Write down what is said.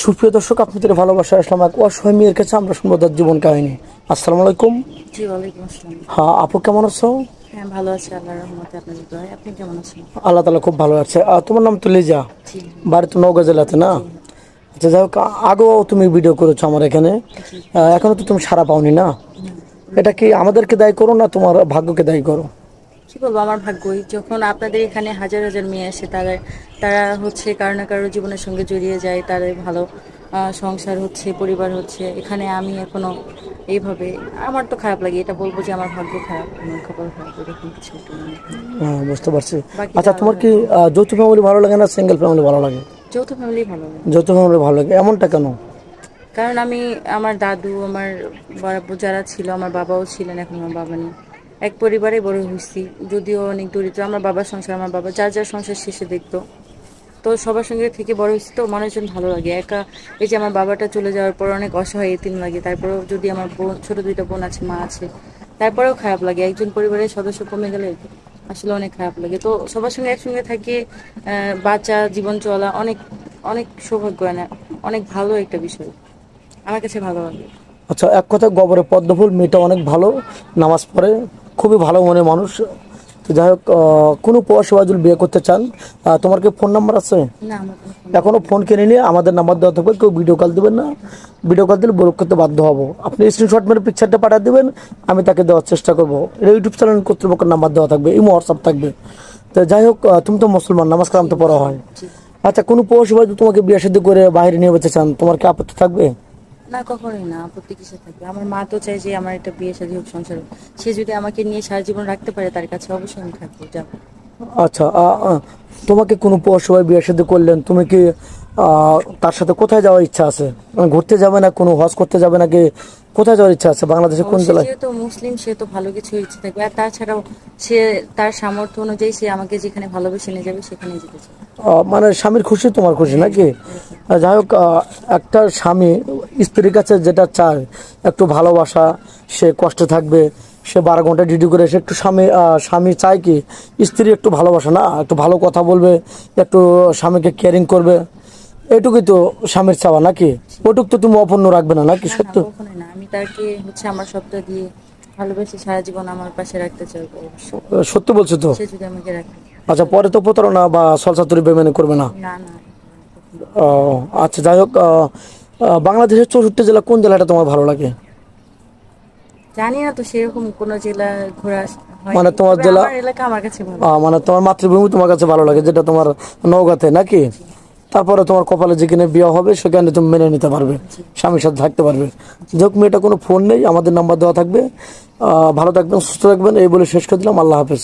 সুপ্রিয় দর্শক, আপনাদের ভালোবাসা আসলাম এক অসহায় মেয়ের কাছে। আমরা শুনবো তার জীবন কাহিনী। আসসালামু আলাইকুম। জি, ওয়ালাইকুম আসসালাম। হ্যাঁ আপু, কেমন আছো? হ্যাঁ, ভালো আছি আল্লাহর রহমতে, আপনাদের দোয়ায়। আপনি কেমন আছেন? আল্লাহ তালা খুব ভালো আছে। তোমার নাম তো লিজা, জি। বাড়ি তো নওগাঁ জেলাতে না? জি। আচ্ছা, যাই হোক, আগেও তুমি ভিডিও করেছো আমার এখানে, জি। এখনো তো তুমি সারা পাওনি না? না। এটা কি আমাদেরকে দায়ী করো না তোমার ভাগ্যকে দায়ী করো? কি বলবো, আমার ভাগ্যই, যখন আপনাদের এখানে হাজার হাজার মেয়ে আসে, তারা তারা হচ্ছে কারো না কারো জীবনের সঙ্গে জড়িয়ে যায়, তাদের ভালো সংসার হচ্ছে, পরিবার হচ্ছে। এখানে আমি এখনো এইভাবে, আমার তো খারাপ লাগে। এটা বলবো যে আমার ভাগ্য খারাপ, আমার কপাল খারাপ, এরকম কিছু একটা মনে হয়। হ্যাঁ, বুঝতে পারছি। বাকিটা আচ্ছা, তোমার আল্লাহর কি রহমত। যৌথ ফ্যামিলি ভালো লাগে না সিঙ্গেল ফ্যামিলি ভালো লাগে? যৌথ ফ্যামিলি ভালো লাগে। যৌথ ফ্যামিলি ভালো লাগে, এমনটা কেন? কারণ আমি, আমার দাদু, আমার বড় যারা ছিল, আমার বাবাও ছিলেন, এখন আমার বাবা নেই, এক পরিবারে বড় হয়েছি। যদিও অনেক দরিদ্র, আমার বাবার সংসার, আমার বাবা যার যার সংসার শেষে দেখতো। তো সবার সঙ্গে থেকে বড় হয়েছি, তো মানুষজন ভালো লাগে। একা, এই যে আমার বাবাটা চলে যাওয়ার পর অনেক অসহায় এতিম লাগে। তারপরেও যদি আমার বোন, ছোট দুইটা বোন আছে, মা আছে, তারপরেও খারাপ লাগে। একজন পরিবারের সদস্য কমে গেলে আসলে অনেক খারাপ লাগে। তো সবার সঙ্গে একসঙ্গে থাকে, বাচ্চা জীবন চলা অনেক অনেক সৌভাগ্য, না অনেক ভালো একটা বিষয়, আমার কাছে ভালো লাগে। আচ্ছা, এক কথা, গবরে পদ্মফুল, মেয়েটা অনেক ভালো, নামাজ পড়ে, খুবই ভালো মনের মানুষ। তো যাই হোক, কোনো প্রবাসী যদি বিয়ে করতে চান, তোমার কি ফোন নাম্বার আছে? না, আমার কোনো ফোন এখনও ফোন কিনে নিয়ে আমাদের নাম্বার দেওয়া থাকবে, কেউ ভিডিও কল দেবেন না। ভিডিও কল দিলে ব্লক করতে বাধ্য হবো। আপনি স্ক্রিনশট মেরে পিকচারটা পাঠিয়ে দেবেন, আমি তাকে দেওয়ার চেষ্টা করবো। এটা ইউটিউব চ্যানেল কর্তৃপক্ষের নাম্বার দেওয়া থাকবে, ইমো হোয়াটসঅ্যাপ থাকবে। তো যাই হোক, তুমি তো মুসলমান, নামাজ কালাম তো পড়া হয়। জি। আচ্ছা, কোনো প্রবাসী যদি তোমাকে বিয়ে শাদী করে বাইরে নিয়ে যেতে চান, তোমার কি আপত্তি থাকবে? না, কখনোই না, আপত্তি কিসে থাকবে। আমার মা তো চাই যে আমার একটা বিয়ে শাদী হোক, সংসার হোক। সে যদি আমাকে নিয়ে সারা জীবন রাখতে পারে, তার কাছে অবশ্যই আমি থাকবো, যাবো। আচ্ছা, তোমাকে কোনো পৌরসভায় বিয়ে শাদী করলেন, তুমি কি তার সাথে কোথায় যাওয়ার ইচ্ছা আছে? মানে ঘুরতে যাবে না, কোনো হজ করতে যাবে নাকি? কোথায় যাওয়ার ইচ্ছা আছে বাংলাদেশে, কোন সে জেলায়? যেহেতু মুসলিম, সে তো ভালো কিছু ইচ্ছে থাকবে। আর তাছাড়াও সে, তার সামর্থ্য অনুযায়ী সে আমাকে যেখানে ভালোবেসে নিয়ে যাবে, সেখানে যেতে চায়। মানে স্বামীর খুশি তোমার খুশি হ্যাঁ, নাকি? এরকম। যাই হোক, একটা স্বামী স্ত্রীর কাছে যেটা চায়, একটু ভালোবাসা, সে কষ্টে থাকবে, সে 12 ঘন্টা ডিউটি করে এসে একটু স্বামী চায় কি স্ত্রী একটু ভালোবাসা, না একটু ভালো কথা বলবে, একটু স্বামীকে কেয়ারিং করবে, এটুকুই তো স্বামীর চাওয়া নাকি? ওটুক তো তুমি অপূর্ণ রাখবে না নাকি? না, না, সত্য? কখনোই না। আমি তাকে হচ্ছে আমার সবটা দিয়ে ভালোবেসে সারা জীবন আমার পাশে রাখতে চাইবো অবশ্যই, সত্য বলছো তো? সে যদি আমাকে রাখে। আচ্ছা, পরে তো প্রতারণা বা ছলচাতুরি বেমানি করবে না? না, না, কখনো। ও, আচ্ছা, যাই হোক, বাংলাদেশের 64 জেলা কোন জেলাটা তোমার ভালো লাগে? জানি না তো, সেরকম কোনো জেলা ঘোরা মানে হয়নি, তোমার তবে জেলা, আমার এলাকা আমার কাছে ভালো। মানে তোমার মাতৃভূমি তোমার কাছে ভালো লাগে, যেটা তোমার নওগাঁতে নাকি? জি। তারপরে তোমার কপালে যেখানে বিয়ে হবে সেখানে তুমি মেনে নিতে পারবে, জি। স্বামীর সাথে থাকতে পারবে। যাই হোক, মেয়েটা কোনো ফোন নেই, আমাদের নাম্বার দেওয়া থাকবে। ভালো থাকবেন, সুস্থ থাকবেন, এই বলে শেষ করে দিলাম। আল্লাহ হাফেজ।